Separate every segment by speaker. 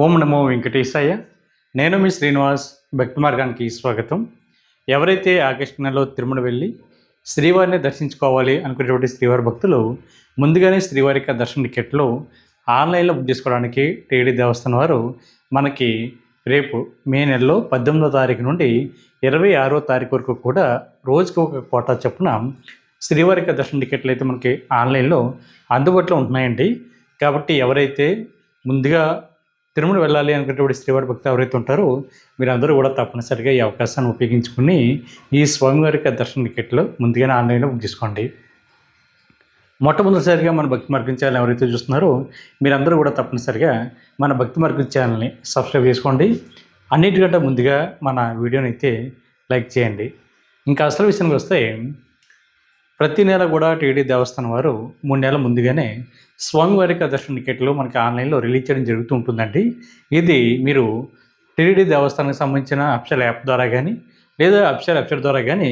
Speaker 1: ఓం నమో వెంకటేశాయ. నేను మీ శ్రీనివాస్. భక్తి మార్గానికి స్వాగతం. ఎవరైతే ఆగస్టు నెలలో తిరుమల వెళ్ళి శ్రీవారిని దర్శించుకోవాలి అనుకునేటువంటి శ్రీవారి భక్తులు ముందుగానే శ్రీవారి యొక్క దర్శన టికెట్లు ఆన్లైన్లో బుక్ చేసుకోవడానికి టీడీ దేవస్థానం వారు మనకి రేపు మే నెలలో 18వ తారీఖు నుండి 26వ తారీఖు వరకు కూడా రోజుకి ఒక కోటా చొప్పున శ్రీవారి యొక్క దర్శన టికెట్లు అయితే మనకి ఆన్లైన్లో అందుబాటులో ఉంటున్నాయండి. కాబట్టి ఎవరైతే ముందుగా తిరుమల వెళ్ళాలి అనుకునేటువంటి శ్రీవారి భక్తులు ఎవరైతే ఉంటారో మీరందరూ కూడా తప్పనిసరిగా ఈ అవకాశాన్ని ఉపయోగించుకుని ఈ స్వామివారి దర్శన టికెట్లు ముందుగానే ఆన్లైన్లో బుక్ చేసుకోండి. మొట్టమొదటిసారిగా మన భక్తి మార్గం ఛానల్ ఎవరైతే చూస్తున్నారో మీరందరూ కూడా తప్పనిసరిగా మన భక్తి మార్గం ఛానల్ని సబ్స్క్రైబ్ చేసుకోండి. అన్నిటికంటే ముందుగా మన వీడియోని అయితే లైక్ చేయండి. ఇంకా అసలు విషయానికి వస్తే ప్రతి నెల కూడా టీడీ దేవస్థానం వారు 3 నెలల ముందుగానే స్వామివారి దర్శన టికెట్లు మనకి ఆన్లైన్లో రిలీజ్ చేయడం జరుగుతూ ఉంటుందండి. ఇది మీరు టీడీ దేవస్థానానికి సంబంధించిన అఫీషియల్ యాప్ ద్వారా కానీ లేదా అఫీషియల్ వెబ్సైట్ ద్వారా కానీ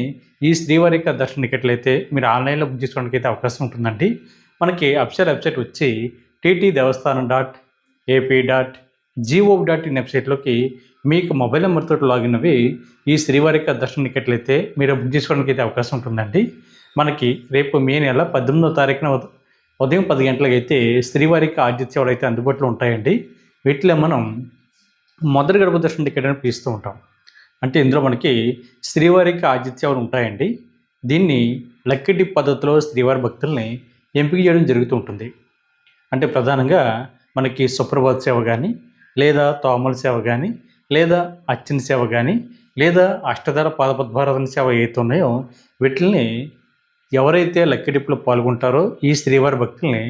Speaker 1: ఈ శ్రీవారి దర్శన టికెట్లు అయితే మీరు ఆన్లైన్లో బుక్ చేసుకోవడానికి అయితే అవకాశం ఉంటుందండి. మనకి అఫీషియల్ వెబ్సైట్ వచ్చి ttdevastanam.ap.gov.in వెబ్సైట్లోకి మీకు మొబైల్ నెంబర్తో లాగిన్ అవి ఈ శ్రీవారి దర్శన టికెట్లు అయితే మీరు బుక్ చేసుకోవడానికి అయితే అవకాశం ఉంటుందండి. మనకి రేపు మే నెల 18వ తారీఖున ఉదయం 10 గంటలకు అయితే శ్రీవారికి ఆర్జిత సేవలు అయితే అందుబాటులో ఉంటాయండి. వీటిలో మనం మొదటి గడప దర్శన టికెట్ అని పిలుస్తూ ఉంటాం. అంటే ఇందులో మనకి శ్రీవారికి ఆర్జిత సేవలు ఉంటాయండి. దీన్ని లక్కీ డిప్ పద్ధతిలో శ్రీవారి భక్తుల్ని ఎంపిక చేయడం జరుగుతూ ఉంటుంది. అంటే ప్రధానంగా మనకి సుప్రభాత సేవ కానీ లేదా తోమల సేవ కానీ లేదా అర్చన సేవ కానీ లేదా అష్టదళ పాదపద్మారాధన సేవ ఏవైతే ఉన్నాయో వీటిని ఎవరైతే లక్కీ డిప్లో పాల్గొంటారో ఈ శ్రీవారి భక్తుల్ని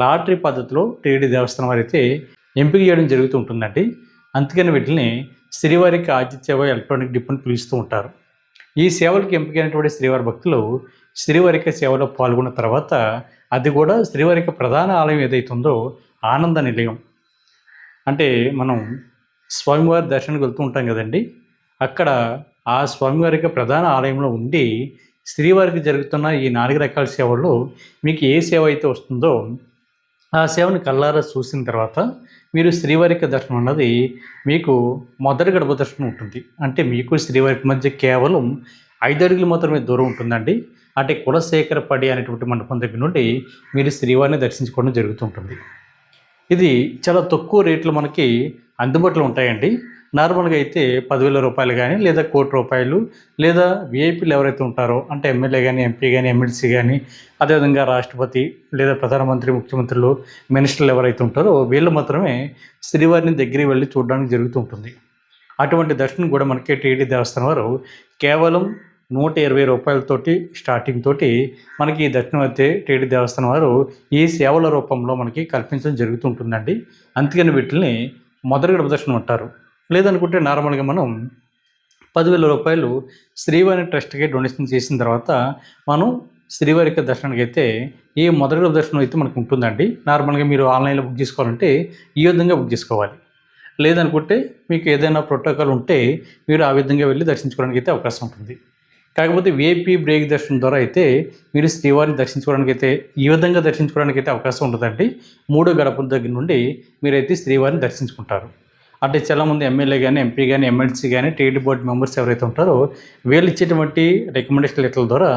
Speaker 1: లాటరీ పద్ధతిలో టీడీ దేవస్థానం వారైతే ఎంపిక చేయడం జరుగుతూ ఉంటుందండి. అందుకని వీటిని శ్రీవారికి ఆర్జిత సేవ ఎలక్ట్రానిక్ డిప్ అని పిలుస్తూ ఉంటారు. ఈ సేవలకు ఎంపికైనటువంటి శ్రీవారి భక్తులు శ్రీవారిక సేవలో పాల్గొన్న తర్వాత అది కూడా శ్రీవారిక ప్రధాన ఆలయం ఏదైతుందో ఆనంద నిలయం, అంటే మనం స్వామివారి దర్శనానికి వెళ్తూ ఉంటాం కదండి, అక్కడ ఆ స్వామివారికి ప్రధాన ఆలయంలో ఉండి శ్రీవారికి జరుగుతున్న ఈ 4 రకాల సేవల్లో మీకు ఏ సేవ అయితే వస్తుందో ఆ సేవను కళ్ళారా చూసిన తర్వాత మీరు శ్రీవారికి దర్శనం అన్నది మీకు మొదటి గడప దర్శనం ఉంటుంది. అంటే మీకు శ్రీవారికి మధ్య కేవలం 5 అడుగులు మాత్రమే దూరం ఉంటుందండి. అంటే కులశేఖరపడి అనేటువంటి మండపం దగ్గర నుండి మీరు శ్రీవారిని దర్శించుకోవడం జరుగుతుంటుంది. ఇది చాలా తక్కువ రేట్లు మనకి అందుబాటులో ఉంటాయండి. నార్మల్గా అయితే 10,000 రూపాయలు కానీ లేదా ₹1,00,00,000 లేదా విఐపీలు ఎవరైతే ఉంటారో అంటే ఎమ్మెల్యే కానీ ఎంపీ కానీ ఎమ్మెల్సీ కానీ అదేవిధంగా రాష్ట్రపతి లేదా ప్రధానమంత్రి ముఖ్యమంత్రులు మినిస్టర్లు ఎవరైతే ఉంటారో వీళ్ళు మాత్రమే శ్రీవారిని దగ్గరికి వెళ్ళి చూడడానికి జరుగుతూ ఉంటుంది. అటువంటి దర్శనం కూడా మనకి టీడీ దేవస్థానం వారు కేవలం ₹120 స్టార్టింగ్ తోటి మనకి ఈ దర్శనం అయితే టీడీ దేవస్థానం వారు ఈ సేవల రూపంలో మనకి కల్పించడం జరుగుతుంటుందండి. అందుకని వీటిని మొదటి గడప దర్శనం అంటారు. లేదనుకుంటే నార్మల్గా మనం ₹10,000 శ్రీవారి ట్రస్ట్కి డొనేషన్ చేసిన తర్వాత మనం శ్రీవారి దర్శనానికి అయితే ఈ మొదటి గడప దర్శనం అయితే మనకు ఉంటుందండి. నార్మల్గా మీరు ఆన్లైన్లో బుక్ చేసుకోవాలంటే ఈ విధంగా బుక్ చేసుకోవాలి. లేదనుకుంటే మీకు ఏదైనా ప్రోటోకాల్ ఉంటే మీరు ఆ విధంగా వెళ్ళి దర్శించుకోవడానికి అయితే అవకాశం ఉంటుంది. కాకపోతే విఐపీ బ్రేక్ దర్శనం ద్వారా అయితే మీరు శ్రీవారిని దర్శించుకోవడానికి అయితే ఈ విధంగా దర్శించుకోవడానికి అయితే అవకాశం ఉంటుందండి. 3 గడపల దగ్గర నుండి మీరైతే శ్రీవారిని దర్శించుకుంటారు. అంటే చాలామంది ఎమ్మెల్యే కానీ ఎంపీ కానీ ఎమ్మెల్సీ కానీ టీడీ బోర్డు మెంబర్స్ ఎవరైతే ఉంటారో వీళ్ళు ఇచ్చేటువంటి రికమెండేషన్ లెటర్ల ద్వారా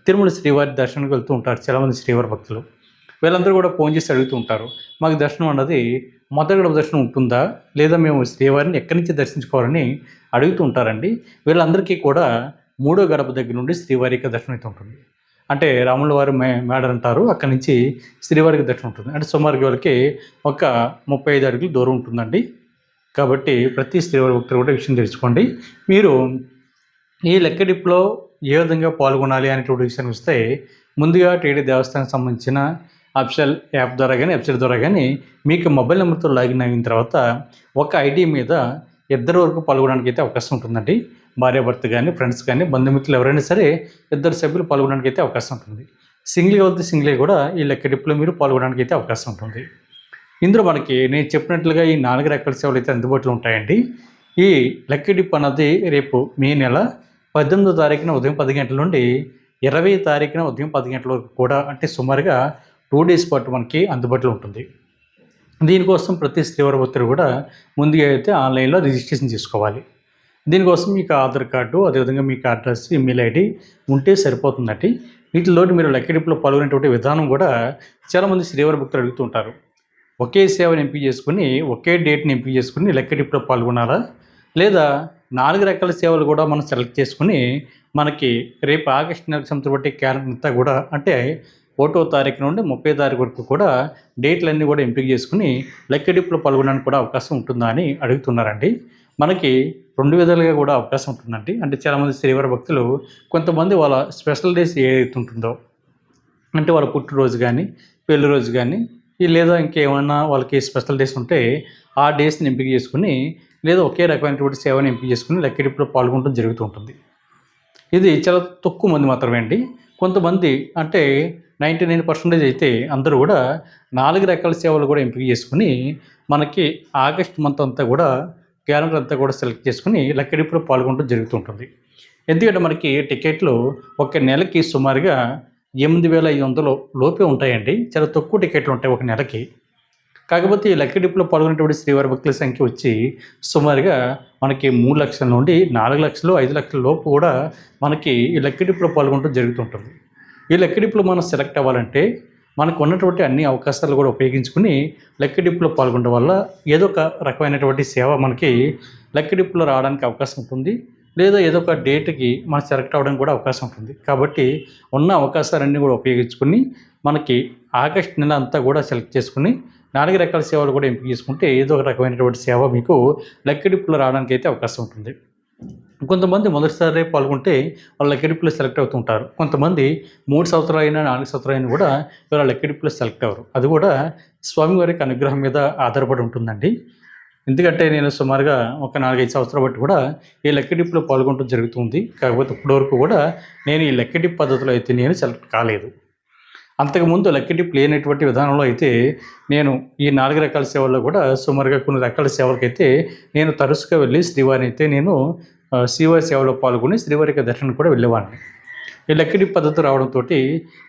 Speaker 1: తిరుమల శ్రీవారి దర్శనానికి వెళ్తూ ఉంటారు చాలామంది శ్రీవారి భక్తులు. వీళ్ళందరూ కూడా ఫోన్ చేసి అడుగుతూ ఉంటారు, మాకు దర్శనం అన్నది మొదటి గడప దర్శనం ఉంటుందా లేదా మేము శ్రీవారిని ఎక్కడి నుంచి దర్శించుకోవాలని అడుగుతూ ఉంటారండి. వీళ్ళందరికీ కూడా 3వ గడప దగ్గర నుండి శ్రీవారికి దర్శనం అయితే ఉంటుంది. అంటే రాముల వారి మేడ అంటారు, అక్కడి నుంచి శ్రీవారికి దర్శనం ఉంటుంది. అంటే సుమారుగా వాళ్ళకి ఒక 35 అడుగులు దూరం ఉంటుందండి. కాబట్టి ప్రతి శ్రీవారి భక్తులు కూడా విషయం తెలుసుకోండి. మీరు ఈ లెక్క డిప్లో ఏ విధంగా పాల్గొనాలి అనేటువంటి విషయాన్ని వస్తే ముందుగా టీడీ దేవస్థానానికి సంబంధించిన అఫీషియల్ యాప్ ద్వారా కానీ వెబ్సైట్ ద్వారా కానీ మీకు మొబైల్ నెంబర్తో లాగిన్ అయిన తర్వాత ఒక ఐడి మీద 2 వరకు పాల్గొనడానికి అయితే అవకాశం ఉంటుందండి. భార్యాభర్త కానీ ఫ్రెండ్స్ కానీ బంధుమిత్రులు ఎవరైనా సరే 2 సభ్యులు పాల్గొనడానికి అయితే అవకాశం ఉంటుంది. సింగిల్గా వెళ్తే సింగిల్గా కూడా ఈ లెక్క డిప్లో మీరు పాల్గొనడానికి అయితే అవకాశం ఉంటుంది. ఇందులో మనకి నేను చెప్పినట్లుగా ఈ 4 రకాల సేవలు అయితే అందుబాటులో ఉంటాయండి. ఈ లక్కీ డిప్ అన్నది రేపు మే నెల 18వ తారీఖున ఉదయం 10 గంటల నుండి 20వ తారీఖున ఉదయం 10 గంటల వరకు కూడా అంటే సుమారుగా 2 డేస్ పాటు మనకి అందుబాటులో ఉంటుంది. దీనికోసం ప్రతి శ్రీవారి భక్తుడు కూడా ముందుగా అయితే ఆన్లైన్లో రిజిస్ట్రేషన్ చేసుకోవాలి. దీనికోసం మీకు ఆధార్ కార్డు, అదేవిధంగా మీకు అడ్రస్, ఈమెయిల్ ఐడి ఉంటే సరిపోతుందండి. వీటిలోటి మీరు లక్కీ డిప్లో పాల్గొనేటువంటి విధానం కూడా చాలామంది శ్రీవారి భక్తులు అడుగుతుంటారు. ఒకే సేవను ఎంపిక చేసుకుని, ఒకే డేట్ని ఎంపిక చేసుకుని లక్కీ డిప్లో పాల్గొనాలా? లేదా 4 రకాల సేవలు కూడా మనం సెలెక్ట్ చేసుకుని, మనకి రేపు ఆగస్టు నెలకు సంబంధించిన క్యాలెండర్ అంతా కూడా అంటే 1వ తారీఖు నుండి 30వ తారీఖు వరకు కూడా డేట్లన్నీ కూడా ఎంపిక చేసుకుని లక్కీ డిప్లో పాల్గొనడానికి కూడా అవకాశం ఉంటుందా అని అడుగుతున్నారండి. మనకి 2 విధాలుగా కూడా అవకాశం ఉంటుందండి. అంటే చాలామంది శ్రీవారి భక్తులు కొంతమంది వాళ్ళ స్పెషల్ డేస్ ఏదైతే ఉంటుందో, అంటే వాళ్ళ పుట్టినరోజు కానీ, పెళ్లి రోజు కానీ, లేదా ఇంకేమన్నా వాళ్ళకి స్పెషల్ డేస్ ఉంటే ఆ డేస్ని ఎంపిక చేసుకుని, లేదా ఒకే రకమైనటువంటి సేవను ఎంపిక చేసుకుని లక్కీ డిప్లో పాల్గొనడం జరుగుతూ ఉంటుంది. ఇది చాలా తక్కువ మంది మాత్రమే అండి. కొంతమంది అంటే 99% అయితే అందరూ కూడా 4 రకాల సేవలు కూడా ఎంపిక చేసుకుని, మనకి ఆగస్ట్ మంత్ అంతా కూడా క్యాలెండర్ అంతా కూడా సెలెక్ట్ చేసుకుని లక్కీ డిప్లో పాల్గొనడం జరుగుతూ ఉంటుంది. ఎందుకంటే మనకి టికెట్లు ఒక నెలకి సుమారుగా 8,500 లోపే ఉంటాయండి. చాలా తక్కువ టికెట్లు ఉంటాయి ఒక నెలకి. కాకపోతే ఈ లక్కీ డిప్లో పాల్గొనేటువంటి శ్రీవారి భక్తుల సంఖ్య వచ్చి సుమారుగా మనకి 3 లక్షల నుండి 4 లక్షలు, 5 లక్షల లోపు కూడా మనకి ఈ లక్కీ డిప్లో పాల్గొనడం జరుగుతుంటుంది. ఈ లక్కీ డిప్లో మనం సెలెక్ట్ అవ్వాలంటే మనకు ఉన్నటువంటి అన్ని అవకాశాలు కూడా ఉపయోగించుకుని లక్కీ డిప్లో పాల్గొనడం వల్ల ఏదో ఒక రకమైనటువంటి సేవ మనకి లక్కీ డిప్లో రావడానికి అవకాశం ఉంటుంది. లేదా ఏదో ఒక డేట్కి మనం సెలెక్ట్ అవ్వడానికి కూడా అవకాశం ఉంటుంది. కాబట్టి ఉన్న అవకాశాలన్నీ కూడా ఉపయోగించుకుని మనకి ఆగస్ట్ నెల అంతా కూడా సెలెక్ట్ చేసుకుని 4 రకాల సేవలు కూడా ఎంపిక చేసుకుంటే ఏదో ఒక రకమైనటువంటి సేవ మీకు లక్కీ డిప్లో రావడానికి అయితే అవకాశం ఉంటుంది. కొంతమంది మొదటిసారి పాల్గొంటే వాళ్ళు లక్కీ డిప్లో సెలెక్ట్ అవుతుంటారు. కొంతమంది 3 సంవత్సరాలైనా 4 సంవత్సరాలైనా కూడా వీళ్ళ లక్కీ డిప్లో సెలెక్ట్ అవ్వరు. అది కూడా స్వామివారికి అనుగ్రహం మీద ఆధారపడి ఉంటుందండి. ఎందుకంటే నేను సుమారుగా ఒక 4-5 సంవత్సరాలు బట్టి కూడా ఈ లక్కీ డిప్లో పాల్గొనడం జరుగుతుంది. కాకపోతే ఇప్పటివరకు కూడా నేను ఈ లక్కీ డిప్ పద్ధతిలో అయితే నేను సెలెక్ట్ కాలేదు. అంతకుముందు లక్కీ డిప్ లేనటువంటి విధానంలో అయితే నేను ఈ 4 రకాల సేవల్లో కూడా సుమారుగా కొన్ని రకాల సేవలకైతే నేను తరచుగా వెళ్ళి శ్రీవారిని అయితే నేను శ్రీవారి సేవలో పాల్గొని శ్రీవారికి దర్శనం కూడా వెళ్ళేవాడిని. ఈ లక్కీ డిప్ పద్ధతి రావడంతో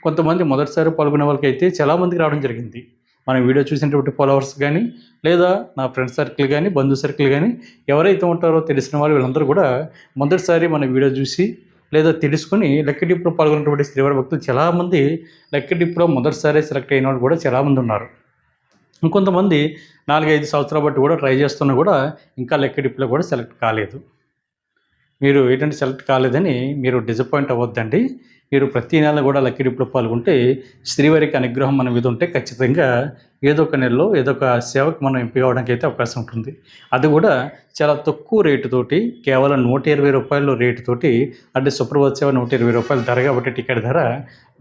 Speaker 1: కొంతమంది మొదటిసారి పాల్గొనే వాళ్ళకైతే చాలామందికి రావడం జరిగింది. మన వీడియో చూసినటువంటి ఫాలోవర్స్ కానీ, లేదా నా ఫ్రెండ్ సర్కిల్ కానీ, బంధు సర్కిల్ కానీ ఎవరైతే ఉంటారో తెలిసిన వాళ్ళు వీళ్ళందరూ కూడా మొదటిసారి మన వీడియో చూసి లేదా తెలుసుకొని లక్కీ డిప్లో పాల్గొన్నటువంటి శ్రీవారి భక్తులు చాలామంది లక్కీ డిప్లో మొదటిసారి సెలెక్ట్ అయిన వాళ్ళు కూడా చాలామంది ఉన్నారు. ఇంకొంతమంది 4-5 సంవత్సరాల బట్టి కూడా ట్రై చేస్తున్నా కూడా ఇంకా లక్కీ డిప్లో కూడా సెలెక్ట్ కాలేదు. మీరు ఏంటంటే సెలెక్ట్ కాలేదని మీరు డిసప్పాయింట్ అవ్వద్దండి. మీరు ప్రతి నెల కూడా లక్కీ డిప్లో పాల్గొంటే శ్రీవారికి అనుగ్రహం మన మీద ఉంటే ఖచ్చితంగా ఏదో ఒక నెలలో ఏదో ఒక సేవకు మనం ఎంపిక అవ్వడానికి అయితే అవకాశం ఉంటుంది. అది కూడా చాలా తక్కువ రేటుతోటి కేవలం ₹120 రేటుతోటి, అంటే సుప్రభాత సేవ ₹120 ధర కాబట్టి టికెట్ ధర,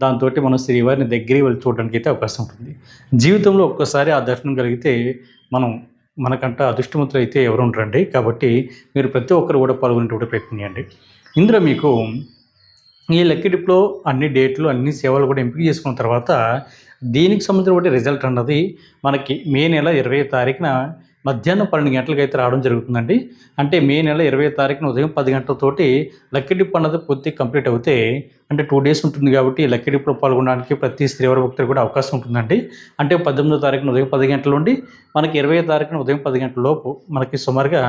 Speaker 1: దాంతో మనం శ్రీవారిని దగ్గరికి వెళ్ళి చూడడానికి అయితే అవకాశం ఉంటుంది. జీవితంలో ఒక్కసారి ఆ దర్శనం కలిగితే మనకంట అదృష్టవంతులు అయితే ఎవరు ఉండరండి. కాబట్టి మీరు ప్రతి ఒక్కరు కూడా పాల్గొనేటువంటి ప్రయత్నం చేయండి. ఇందులో మీకు ఈ లక్కీ డిప్లో అన్ని డేట్లు, అన్ని సేవలు కూడా ఎంపిక చేసుకున్న తర్వాత దీనికి సంబంధించిన రిజల్ట్ అన్నది మనకి మే నెల 20వ తారీఖున మధ్యాహ్నం 12 గంటలకు అయితే రావడం జరుగుతుందండి. అంటే మే నెల 20వ తారీఖున ఉదయం 10 గంటలతోటి లక్కీ డిప్ అన్నది పూర్తి కంప్లీట్ అవుతే, అంటే 2 డేస్ ఉంటుంది కాబట్టి లక్కీ డిప్లో పాల్గొనడానికి ప్రతి శ్రీవారి భక్తులు కూడా అవకాశం ఉంటుందండి. అంటే 18వ తారీఖున ఉదయం 10 గంటల నుండి మనకి 20వ తారీఖున ఉదయం 10 గంటల లోపు మనకి సుమారుగా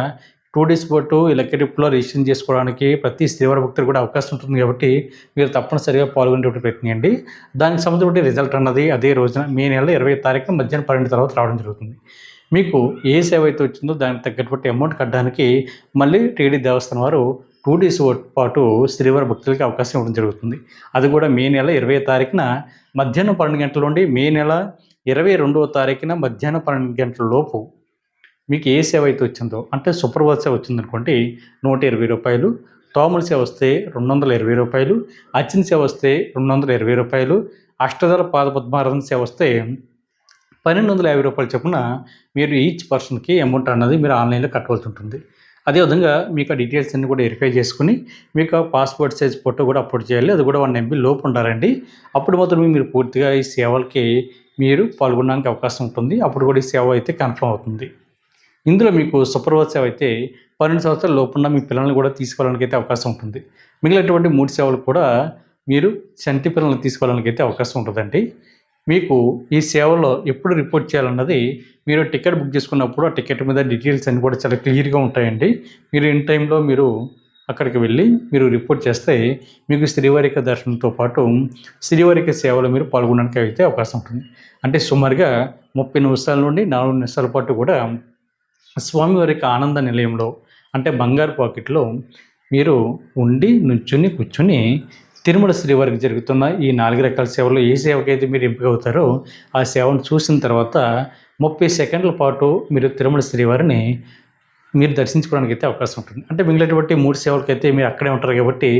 Speaker 1: 2 డేస్ పాటు ఈ లక్కీ డిప్లో రిజిస్ట్రేషన్ చేసుకోవడానికి ప్రతి శ్రీవారి భక్తులు కూడా అవకాశం ఉంటుంది. కాబట్టి మీరు తప్పనిసరిగా పాల్గొనేటువంటి ప్రయత్నం చేయండి. దానికి సంబంధించిన రిజల్ట్ అన్నది అదే రోజున మే నెల 20వ తారీఖున మధ్యాహ్నం 12 తర్వాత రావడం జరుగుతుంది. మీకు ఏ సేవ అయితే వచ్చిందో దానికి తగ్గటువంటి అమౌంట్ కట్టడానికి మళ్ళీ టీడీ దేవస్థానం వారు 2 డేస్ పాటు శ్రీవారి భక్తులకి అవకాశం ఇవ్వడం జరుగుతుంది. అది కూడా మే నెల 20వ తారీఖున మధ్యాహ్నం 12 గంటల నుండి మే నెల 22వ తారీఖున మధ్యాహ్నం 12 గంటల లోపు మీకు ఏ సేవ అయితే వచ్చిందో, అంటే సుప్రభాత సేవ వచ్చిందనుకోండి ₹120, తోమల సేవ వస్తే ₹220, అర్చన సేవ వస్తే ₹220, అష్టదళ పాద పద్మారాధన సేవ వస్తే ₹1,250 చొప్పున మీరు ఈచ్ పర్సన్కి అమౌంట్ అన్నది మీరు ఆన్లైన్లో కట్టవలసి ఉంటుంది. అదేవిధంగా మీకు ఆ డీటెయిల్స్ అన్ని కూడా వెరిఫై చేసుకుని మీకు ఆ పాస్పోర్ట్ సైజ్ ఫోటో కూడా అప్లోడ్ చేయాలి. అది కూడా 1 MB లోపు ఉండాలండి. అప్పుడు మాత్రమే మీరు పూర్తిగా ఈ సేవలకి మీరు పాల్గొనడానికి అవకాశం ఉంటుంది. అప్పుడు కూడా ఈ సేవ అయితే కన్ఫర్మ్ అవుతుంది. ఇందులో మీకు సుప్రభాత సేవ అయితే 12 సంవత్సరాల లోపున్న మీ పిల్లల్ని కూడా తీసుకోవడానికి అయితే అవకాశం ఉంటుంది. మిగిలినటువంటి 3 సేవలు కూడా మీరు చంటి పిల్లల్ని తీసుకోవడానికి అయితే అవకాశం ఉంటుందండి. మీకు ఈ సేవలో ఎప్పుడు రిపోర్ట్ చేయాలన్నది మీరు టికెట్ బుక్ చేసుకున్నప్పుడు ఆ టికెట్ మీద డీటెయిల్స్ అన్నీ కూడా చాలా క్లియర్గా ఉంటాయండి. మీరు ఇన్ టైంలో మీరు అక్కడికి వెళ్ళి మీరు రిపోర్ట్ చేస్తే మీకు శ్రీవారిక దర్శనంతో పాటు శ్రీవారిక సేవలో మీరు పాల్గొనడానికి అయితే అవకాశం ఉంటుంది. అంటే సుమారుగా 30 నిమిషాల నుండి 4 నిమిషాల పాటు కూడా స్వామివారి యొక్క ఆనంద నిలయంలో అంటే బంగారు పాకెట్లో మీరు ఉండి నుంచుని కూర్చుని తిరుమల శ్రీవారికి జరుగుతున్న ఈ 4 రకాల సేవల్లో ఏ సేవకైతే మీరు ఎంపిక అవుతారో ఆ సేవను చూసిన తర్వాత 30 సెకండ్ల పాటు మీరు తిరుమల శ్రీవారిని మీరు దర్శించుకోవడానికి అయితే అవకాశం ఉంటుంది. అంటే మిగిలినటువంటి 3 సేవలకైతే మీరు అక్కడే ఉంటారు కాబట్టి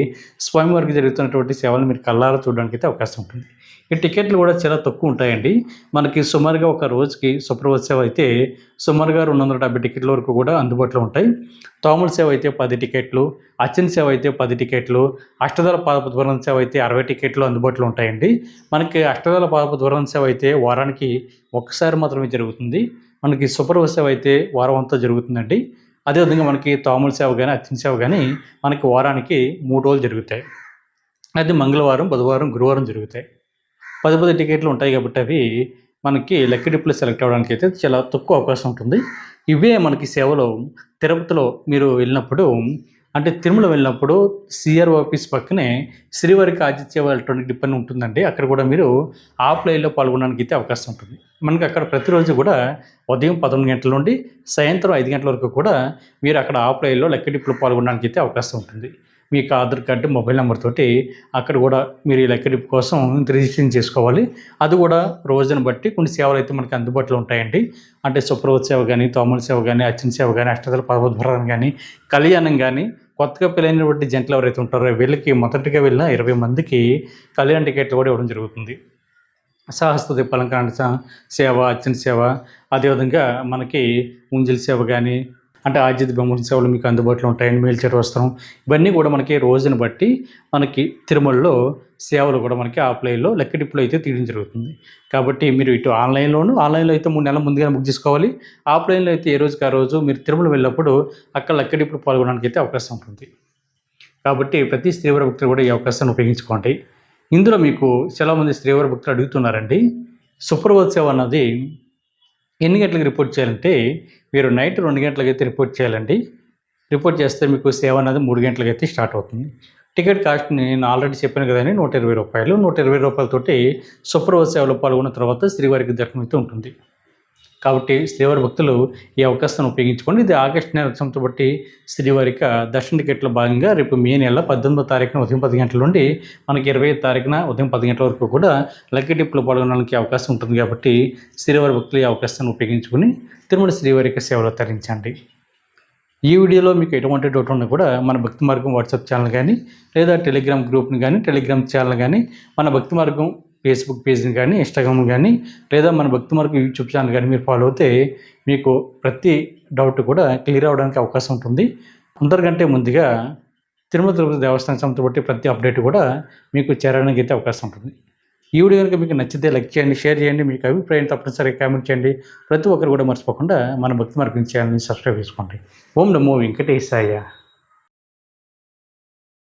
Speaker 1: స్వామివారికి జరుగుతున్నటువంటి సేవలను మీరు కళ్ళారా చూడడానికి అయితే అవకాశం ఉంటుంది. ఈ టికెట్లు కూడా చాలా తక్కువ ఉంటాయండి. మనకి సుమారుగా ఒక రోజుకి సుప్రభాత సేవ అయితే సుమారుగా 270 టికెట్ల వరకు కూడా అందుబాటులో ఉంటాయి. తోముల సేవ అయితే 10 టికెట్లు, అర్చన సేవ అయితే 10 టికెట్లు, అష్టదళ పాదపద్మవరణ సేవ అయితే 60 టికెట్లు అందుబాటులో ఉంటాయండి. మనకి అష్టదళ పాదపద్మవరణ సేవ అయితే వారానికి ఒక్కసారి మాత్రమే జరుగుతుంది. మనకి సుప్రభాత సేవ అయితే వారం అంతా జరుగుతుందండి. అదేవిధంగా మనకి తోముల సేవ కానీ అర్చన సేవ కానీ మనకి వారానికి 3 రోజులు జరుగుతాయి. అది మంగళవారం, బుధవారం, గురువారం జరుగుతాయి. 10 టికెట్లు ఉంటాయి కాబట్టి అవి మనకి లక్కీ డిప్లో సెలెక్ట్ అవ్వడానికి అయితే చాలా తక్కువ అవకాశం ఉంటుంది. ఇవే మనకి సేవలో తిరుపతిలో మీరు వెళ్ళినప్పుడు అంటే తిరుమల వెళ్ళినప్పుడు సిఆర్ఓ ఆఫీస్ పక్కనే శ్రీవారికి ఆతిథ్య ఎలక్ట్రానిక్ డిప్ అని ఉంటుందండి. అక్కడ కూడా మీరు ఆఫ్లైన్లో పాల్గొనడానికి అయితే అవకాశం ఉంటుంది. మనకి అక్కడ ప్రతిరోజు కూడా ఉదయం 11 గంటల నుండి సాయంత్రం 5 గంటల వరకు కూడా మీరు అక్కడ ఆఫ్లైన్లో లక్కీ డిప్లో పాల్గొనడానికి అయితే అవకాశం ఉంటుంది. మీకు ఆధార్ కార్డు, మొబైల్ నెంబర్ తోటి అక్కడ కూడా మీరు ఈ లక్కీ డిప్ కోసం రిజిస్ట్రేషన్ చేసుకోవాలి. అది కూడా రోజును బట్టి కొన్ని సేవలు అయితే మనకి అందుబాటులో ఉంటాయండి. అంటే సుప్రభాత సేవ కానీ, తోముల సేవ కానీ, అర్చన సేవ కానీ, అష్టదళ పాదపద్మవరణ కానీ, కళ్యాణం కానీ, కొత్తగా పెళ్ళైనటువంటి జంటలు ఎవరైతే ఉంటారో వీళ్ళకి మొదటిగా వెళ్ళిన 20 మందికి కళ్యాణ టికెట్లు కూడా ఇవ్వడం జరుగుతుంది. సహస్ర దీపాలంకరణ సేవ, అర్చన సేవ, అదేవిధంగా మనకి ఉంజల్ సేవ కానీ అంటే ఆజిత్ బొమ్మల సేవలు మీకు అందుబాటులో ఉంటాయండి. మేల్చేట వస్త్రం ఇవన్నీ కూడా మనకి రోజును బట్టి మనకి తిరుమలలో సేవలు కూడా మనకి ఆఫ్లైన్లో లక్కీ డిప్లో అయితే తీయడం జరుగుతుంది. కాబట్టి మీరు ఇటు ఆన్లైన్లో అయితే 3 నెలల ముందుగా బుక్ చేసుకోవాలి. ఆఫ్లైన్లో అయితే ఏ రోజుకి ఆ రోజు మీరు తిరుమల వెళ్ళినప్పుడు అక్కడ లక్కీ డిప్లో పాల్గొనడానికి అయితే అవకాశం ఉంటుంది. కాబట్టి ప్రతి శ్రీవారి భక్తులు కూడా ఈ అవకాశాన్ని ఉపయోగించుకోండి. ఇందులో మీకు చాలామంది శ్రీవారి భక్తులు అడుగుతున్నారండి, సుప్రభాత సేవ అన్నది ఎన్ని గంటలకు రిపోర్ట్ చేయాలంటే మీరు నైట్ 2 గంటలకైతే రిపోర్ట్ చేయాలండి. రిపోర్ట్ చేస్తే మీకు సేవ అనేది 3 గంటలకైతే స్టార్ట్ అవుతుంది. టికెట్ కాస్ట్ నేను ఆల్రెడీ చెప్పాను కదండి, రూ. 120. 120 రూపాయలతోటి సుప్రభాత సేవలో పాల్గొన్న తర్వాత శ్రీవారికి దర్శనం అయితే ఉంటుంది. కాబట్టి శ్రీవారి భక్తులు ఈ అవకాశాన్ని ఉపయోగించుకోండి. ఇది ఆగస్టు నెల ఉత్సవంతో బట్టి శ్రీవారిక దర్శన టికెట్లో భాగంగా రేపు మే నెల 18వ తారీఖున ఉదయం 10 గంటల నుండి మనకి 25వ తారీఖున ఉదయం 10 గంటల వరకు కూడా లక్కీ డిప్లో పాల్గొనడానికి అవకాశం ఉంటుంది. కాబట్టి శ్రీవారి భక్తులు ఈ అవకాశాన్ని ఉపయోగించుకొని తిరుమల శ్రీవారిక సేవలో తరించండి. ఈ వీడియోలో మీకు ఎటువంటి డౌట్ ఉన్నా కూడా మన భక్తి మార్గం వాట్సాప్ ఛానల్ కానీ లేదా టెలిగ్రామ్ గ్రూప్ని కానీ టెలిగ్రామ్ ఛానల్ కానీ మన భక్తి మార్గం ఫేస్బుక్ పేజ్ని కానీ ఇన్స్టాగ్రామ్ కానీ లేదా మన భక్తి మార్గం యూట్యూబ్ ఛానల్ కానీ మీరు ఫాలో అవుతే మీకు ప్రతి డౌట్ కూడా క్లియర్ అవ్వడానికి అవకాశం ఉంటుంది. అందరికంటే ముందుగా తిరుమల తిరుపతి దేవస్థానం సంస్థ బట్టి ప్రతి అప్డేట్ కూడా మీకు చేరడానికి అయితే అవకాశం ఉంటుంది. ఈ వీడియో కనుక మీకు నచ్చితే లైక్ చేయండి, షేర్ చేయండి, మీకు అభిప్రాయం తప్పనిసరిగా కామెంట్ చేయండి. ప్రతి ఒక్కరు కూడా మర్చిపోకుండా మన భక్తి మార్గం ఛానల్ని సబ్స్క్రైబ్ చేసుకోండి. ఓం నమో వెంకటేశాయ.